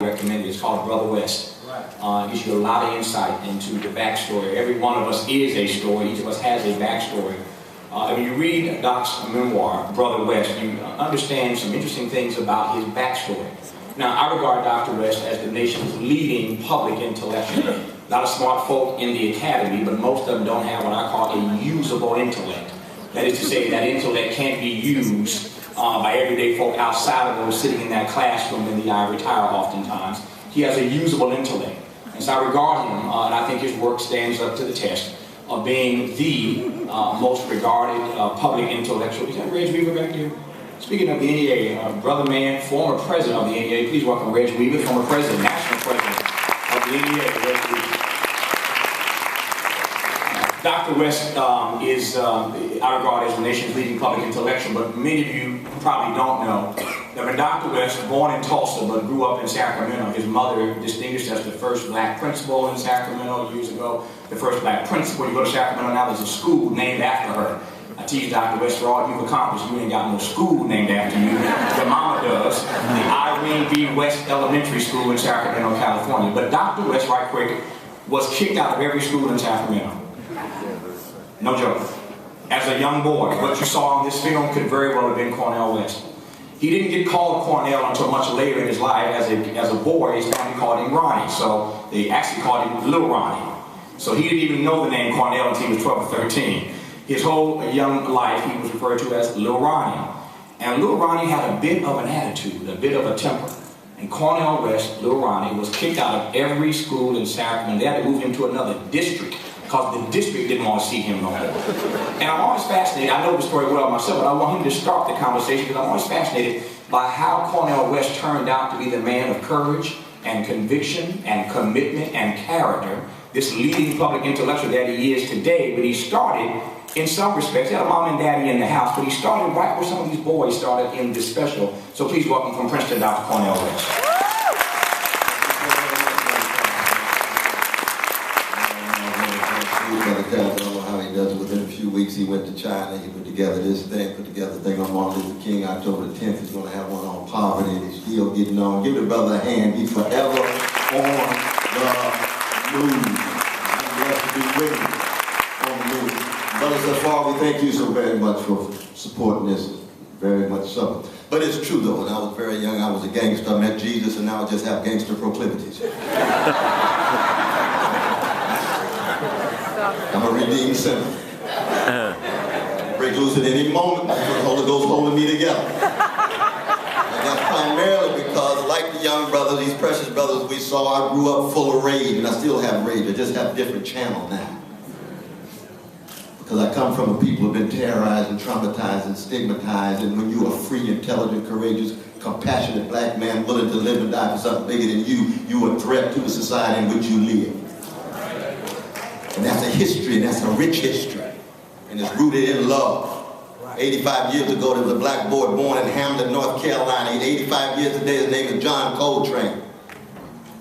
recommend it. It's called Brother West. It gives you a lot of insight into the backstory. Every one of us is a story. Each of us has a backstory. When you read Doc's memoir, Brother West, you understand some interesting things about his backstory. Now, I regard Dr. West as the nation's leading public intellectual. A lot of smart folk in the academy, but most of them don't have what I call a usable intellect. That is to say, that intellect can't be used by everyday folk outside of those sitting in that classroom in the ivory tower oftentimes. He has a usable intellect. And so I regard him, and I think his work stands up to the test of being the most regarded public intellectual. Is that Reg Weaver back there? Speaking of the NEA, brother man, former president of the NEA, please welcome Reg Weaver, former president, national president of the NEA, Reg Weaver. Dr. West is, I regard as the nation's leading public intellectual, but many of you probably don't know that when Dr. West, born in Tulsa but grew up in Sacramento, his mother distinguished as the first black principal in Sacramento years ago. The first black principal. You go to Sacramento now, there's a school named after her. I teach Dr. West, for all you've accomplished, you ain't got no school named after you. Your mama does. The Irene B. West Elementary School in Sacramento, California. But Dr. West, right quick, was kicked out of every school in Sacramento. No joke. As a young boy, what you saw in this film could very well have been Cornel West. He didn't get called Cornel until much later in his life. As a boy, his family called him Ronnie, so they actually called him Little Ronnie. So he didn't even know the name Cornel until he was 12 or 13. His whole young life, he was referred to as Little Ronnie. And Little Ronnie had a bit of an attitude, a bit of a temper. And Cornel West, Little Ronnie, was kicked out of every school in Sacramento. They had to move him to another district because the district didn't want to see him no more. And I'm always fascinated, I know the story well myself, but I want him to start the conversation because I'm always fascinated by how Cornel West turned out to be the man of courage and conviction and commitment and character, this leading public intellectual that he is today. But he started, in some respects, he had a mom and daddy in the house, but he started right where some of these boys started in this special. So please welcome from Princeton, Dr. Cornel West. I don't know how he does it. Within a few weeks, he went to China. He put together this thing, put together a thing on Martin Luther King. October the 10th, he's going to have one on poverty, and he's still getting on. Give the brother a hand. He's forever on the move. He's blessed to be with him on the move. Brother Safar, we thank you so very much for supporting this. Very much so. But it's true, though. When I was very young, I was a gangster. I met Jesus, and now I just have gangster proclivities. I'm a redeemed sinner. Break loose at any moment. That's what the Holy Ghost holding me together. And that's primarily because, like the young brothers, these precious brothers we saw, I grew up full of rage, and I still have rage. I just have a different channel now. Because I come from a people who have been terrorized and traumatized and stigmatized, and when you're a free, intelligent, courageous, compassionate black man willing to live and die for something bigger than you, you're a threat to the society in which you live. And that's a history, and that's a rich history. And it's rooted in love. 85 years ago, there was a black boy born in Hamden, North Carolina. He's 85 years today. His name is John Coltrane.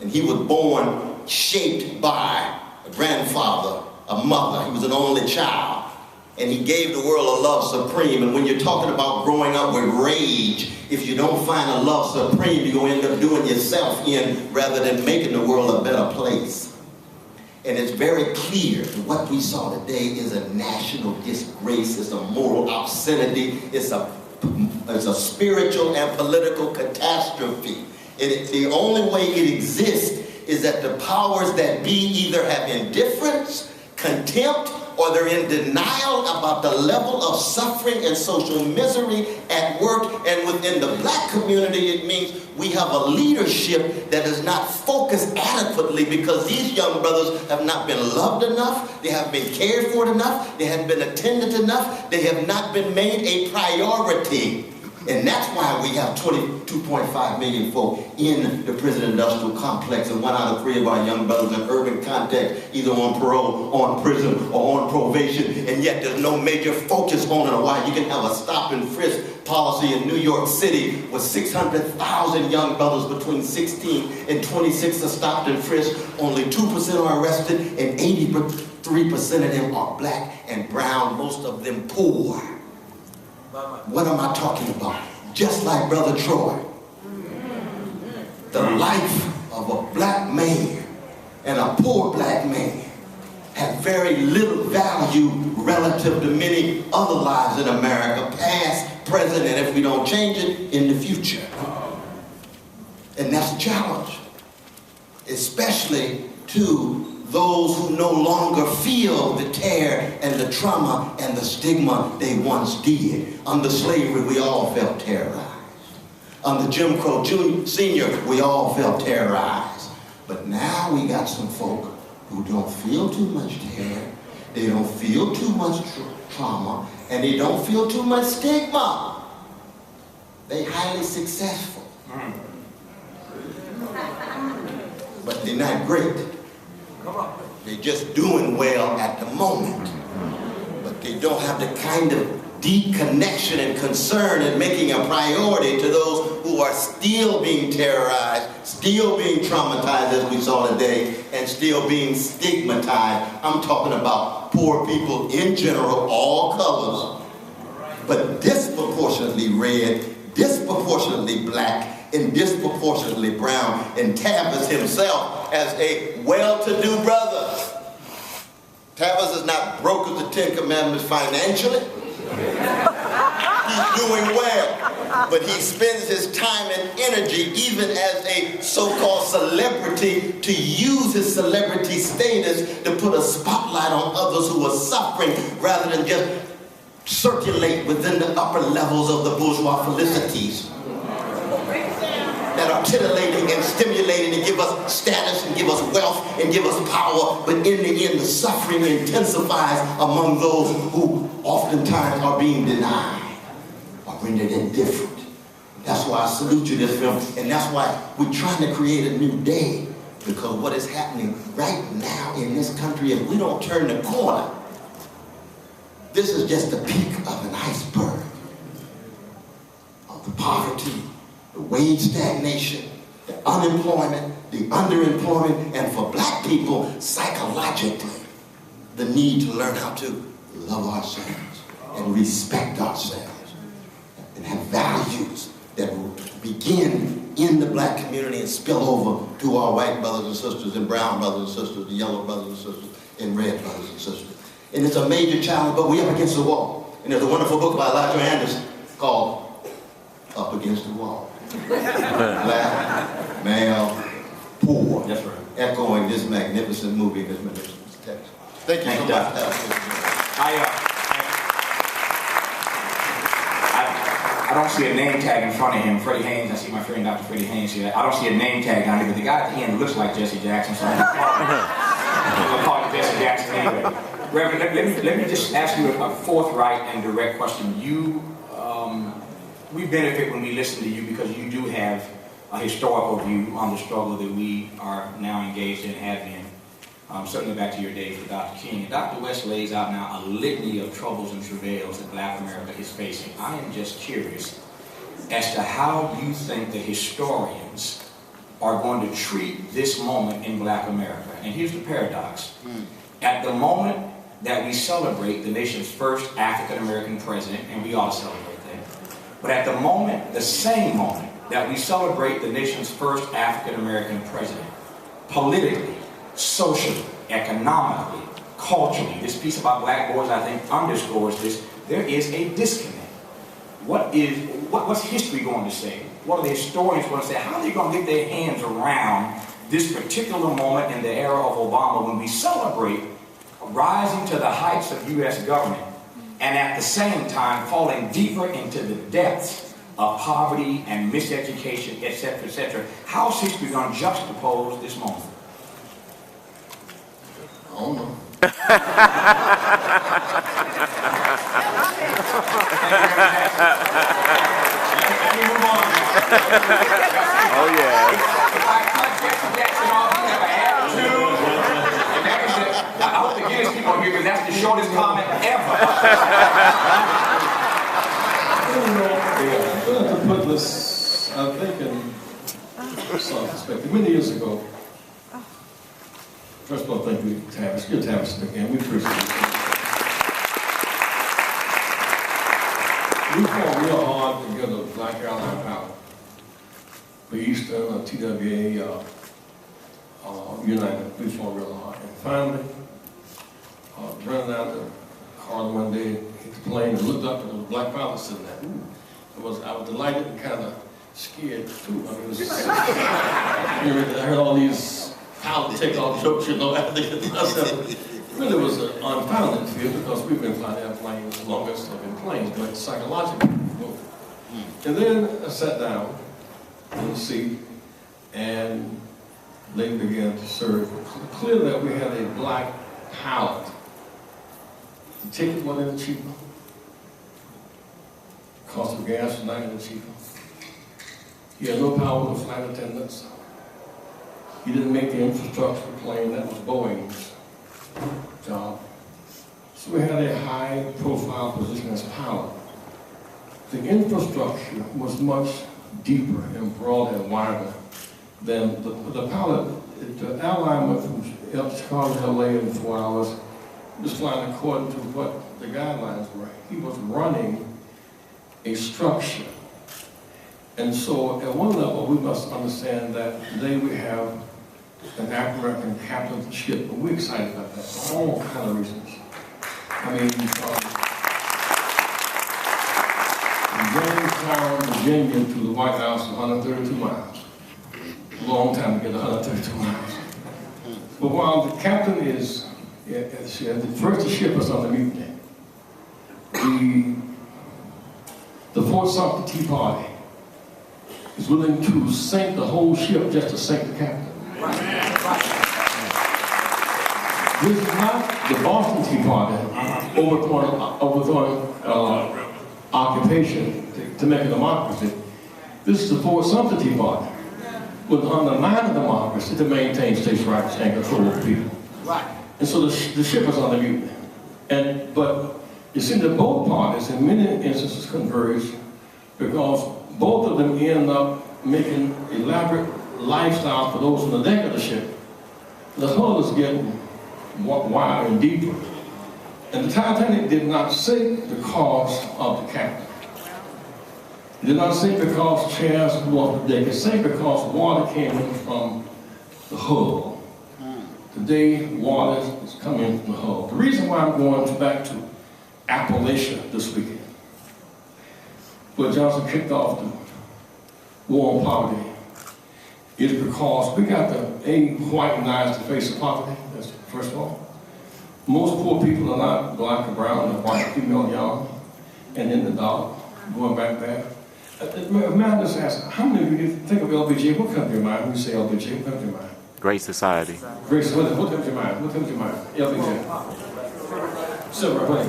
And he was born shaped by a grandfather, a mother. He was an only child. And he gave the world a love supreme. And when you're talking about growing up with rage, if you don't find a love supreme, you're going to end up doing yourself in rather than making the world a better place. And it's very clear that what we saw today is a national disgrace, it's a moral obscenity, it's a spiritual and political catastrophe. The only way it exists is that the powers that be either have indifference, contempt, or they're in denial about the level of suffering and social misery at work. And within the black community, it means we have a leadership that is not focused adequately because these young brothers have not been loved enough, they haven't been cared for enough, they haven't been attended enough, they have not been made a priority. And that's why we have 22.5 million folk in the prison industrial complex, and 1 out of 3 of our young brothers in urban context, either on parole, on prison, or on probation, and yet there's no major focus on it. Why? You can have a stop and frisk policy in New York City with 600,000 young brothers between 16 and 26 are stopped and frisked. Only 2% are arrested, and 83% of them are black and brown, most of them poor. What am I talking about? Just like Brother Troy. the life of a black man and a poor black man had very little value relative to many other lives in America, past, present, and if we don't change it, in the future. And that's a challenge, especially to those who no longer feel the tear and the trauma and the stigma they once did. Under slavery, we all felt terrorized. Under Jim Crow Senior, we all felt terrorized. But now we got some folk who don't feel too much terror, they don't feel too much trauma, and they don't feel too much stigma. They're highly successful. But they're not great. They're just doing well at the moment. But they don't have the kind of deep connection and concern and making a priority to those who are still being terrorized, still being traumatized as we saw today, and still being stigmatized. I'm talking about poor people in general, all colors, but disproportionately red, disproportionately black, and disproportionately brown. And Tavis himself as a well-to-do brother. Tavis is not broke as the Ten Commandments financially. He's doing well, but he spends his time and energy, even as a so-called celebrity, to use his celebrity status to put a spotlight on others who are suffering rather than just circulate within the upper levels of the bourgeois felicities that are titillating and stimulating and give us status and give us wealth and give us power, but in the end the suffering intensifies among those who oftentimes are being denied or rendered indifferent. That's why I salute you this film, and that's why we're trying to create a new day, because what is happening right now in this country, if we don't turn the corner, this is just the peak of an iceberg of the poverty, the wage stagnation, the unemployment, the underemployment, and for black people, psychologically, the need to learn how to love ourselves and respect ourselves and have values that will begin in the black community and spill over to our white brothers and sisters and brown brothers and sisters, the yellow brothers and sisters, and red brothers and sisters. And it's a major challenge, but we're up against the wall. And there's a wonderful book by Elijah Anderson called Up Against the Wall. Black, male, poor. That's right. Echoing this magnificent movie, this magnificent text. Thank you so much. I don't see a name tag in front of him. Freddie Haynes, I see my friend Dr. Freddie Haynes here. I don't see a name tag down here, but the guy at the end looks like Jesse Jackson, so I'm going to call him Jesse Jackson anyway. Reverend, let me just ask you a forthright and direct question. We benefit when we listen to you because you do have a historical view on the struggle that we are now engaged in and have been. Certainly back to your days with Dr. King. And Dr. West lays out now a litany of troubles and travails that Black America is facing. I am just curious as to how you think the historians are going to treat this moment in Black America. And here's the paradox. At the moment that we celebrate the nation's first African-American president, and we ought to celebrate that, but at the moment, the same moment, that we celebrate the nation's first African-American president, politically, socially, economically, culturally, this piece about black boys, I think, underscores this. There is a disconnect. What's history going to say? What are the historians going to say? How are they going to get their hands around this particular moment in the era of Obama when we celebrate rising to the heights of U.S. government and at the same time falling deeper into the depths of poverty and miseducation, etc., etc. How is history going to juxtapose this moment? I don't know. Let me move on. Oh yeah. I hope the Guinness people are here because that's the shortest comment ever. I'm going to put this, I think, in some perspective. Many years ago, first of all, thank you, Tavis. Good Tavis again. We appreciate it. We fought real hard to get a Black Airline pilot. for Eastern, TWA, United, we fought real hard. And finally, running out the car one day, hit the plane and looked up and there was a black pilot sitting there. I was delighted and kind of scared too. I mean, it was, I heard all these pilots take off jokes, you know, after they get myself. Really was an unfounded fear because we've been flying airplanes the longest of in planes, but psychologically. And then I sat down in the seat and they began to serve. So clear that we had a black pilot. The ticket wasn't any cheaper. Cost of gas was not any cheaper. He had no power with the flight attendants. He didn't make the infrastructure plane, that was Boeing's job. So we had a high profile position as pilot. The infrastructure was much deeper and broader and wider than the pilot. The airline went from Chicago to LA in 4 hours. He was flying according to what the guidelines were. He was running a structure. And so at one level, we must understand that today we have an African captain of the ship, but we're excited about that for all kinds of reasons. I mean, from Jamestown, Virginia to the White House is 132 miles. A long time to get 132 miles. But while the captain is, first the ship is on the mutiny. The Fort Sumter Tea Party is willing to sink the whole ship just to sink the captain. This is not the Boston Tea Party overthrowing occupation to make a democracy. This is the Fort Sumter Tea Party, with undermining democracy to maintain states' rights and control of the people. And so the ship is on the mutiny. But you see that both parties in many instances converge because both of them end up making elaborate lifestyle for those on the deck of the ship. The hull is getting wider and deeper. And the Titanic did not sink because of the captain. It did not sink because chairs blew off the deck. It sank because water came in from the hull. Today, water is coming from the hull. The reason why I'm going back to Appalachia this weekend, where Johnson kicked off the war on poverty, is because we got to whitenize the face of poverty. That's first of all. Most poor people are not black or brown, they're white, female, young, and in the dark, going back there. May I just ask, how many of you think of LBJ? What comes to your mind when you say LBJ? What comes to your mind? Great Society. Great Society. What comes to your mind? What comes to your mind? LBJ. Silver, wait.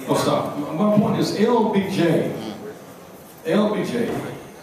Oh, stop. My point is LBJ, the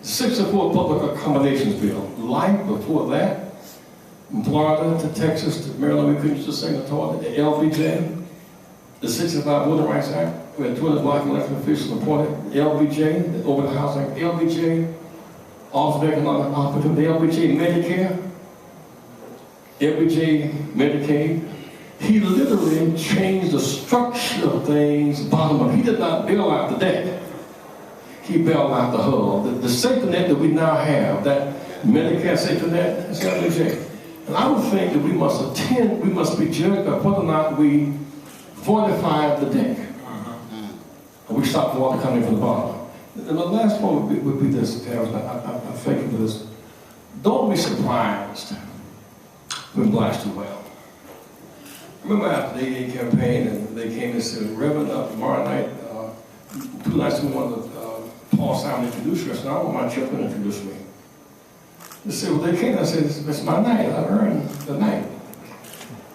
64 Public Accommodations Bill. Life before that, from Florida to Texas to Maryland, we couldn't just sing a toilet. The LBJ, the 65 Voting Rights Act, we had 20 black elected officials appointed. LBJ, the Open House Act. LBJ, Office of Economic Opportunity. LBJ, Medicare. LBJ, Medicaid. He literally changed the structure of things bottom up. He did not bail out the deck. He bailed out the hull. The safety net that we now have, that Medicare safety net, is LBJ. And I would think that we must be judged by whether or not we fortified the deck. And we stopped the water coming from the bottom. And the last one would be this, Tavis, I thank you for this. Don't be surprised when blacks do well. Remember after the AA campaign, and they came and said, Reverend, tomorrow night, 2 nights we wanted Paul Simon introduce us, and I want my children to introduce me. They said, well, they came, I said, it's my night, I earned the night.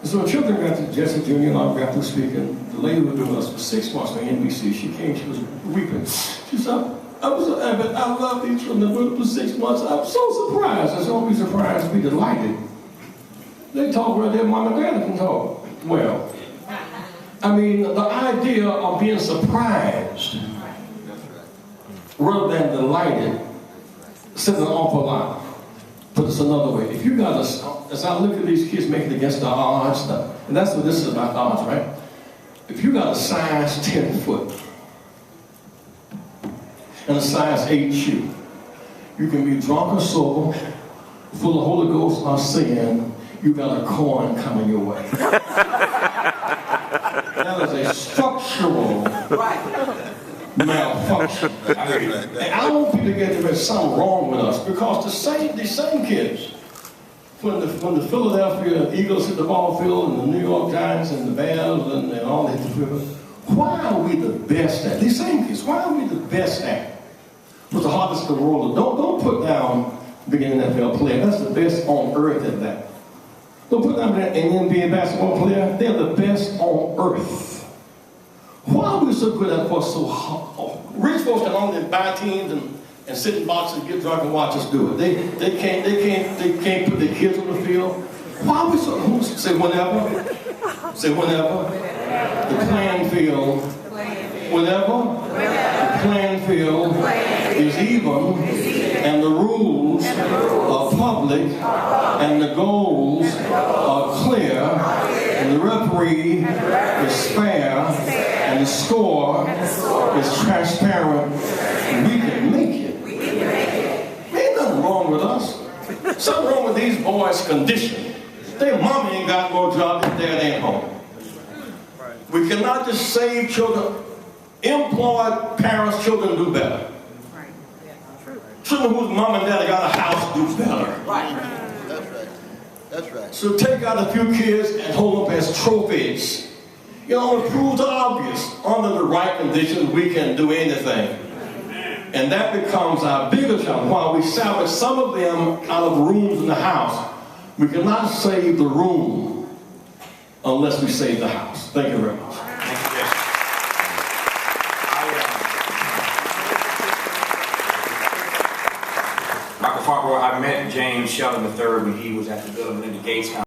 And so the children got to, Jesse Jr. and I got to speaking. The lady who was doing us for 6 months on NBC, she came, she was weeping. She said, I love these children, they've been for 6 months, I'm so surprised. I said, don't be surprised, be delighted. They talk where their mom and dad can talk. Well, I mean, the idea of being surprised rather than delighted says an awful lot. Put this another way. If you got as I look at these kids making against the odds, and that's what this is about, odds, right? If you got a size 10 foot and a size 8 shoe, You can be drunk or sober, full of Holy Ghost or sin. You got a coin coming your way. That is a structural malfunction. And I don't want people to get there's something wrong with us, because the same kids, when the Philadelphia Eagles hit the ball field and the New York Giants and the Bears and all that, why are we the best at? These same kids, why are we the best at? What's the hardest in the world? Don't put down being an NFL player. That's the best on earth at that. Don't put down an NBA basketball player. They're the best on earth. Why are we so good at what's so hard? Rich folks can only buy teams and sit in boxes and get drunk and watch us do it. They can't put their kids on the field. Why are we so? Say whenever. Say whenever. The playing field. Whenever the playing field is even and the rules are public and the goals are clear and the referee is fair and the score is transparent, we can make it. Ain't nothing wrong with us. Something wrong with these boys' condition. Their mama ain't got no job, their dad ain't home. We cannot just save children. Employed parents' children do better. Children whose mom and dad got a house do better. That's right. That's right. So take out a few kids and hold them as trophies. You know, it proves the obvious. Under the right conditions, we can do anything. And that becomes our bigger challenge. While we salvage some of them out of rooms in the house, we cannot save the room unless we save the house. Thank you very much. Dr. Farber, I met James Sheldon III when he was at the Bill and Melinda Gates Foundation.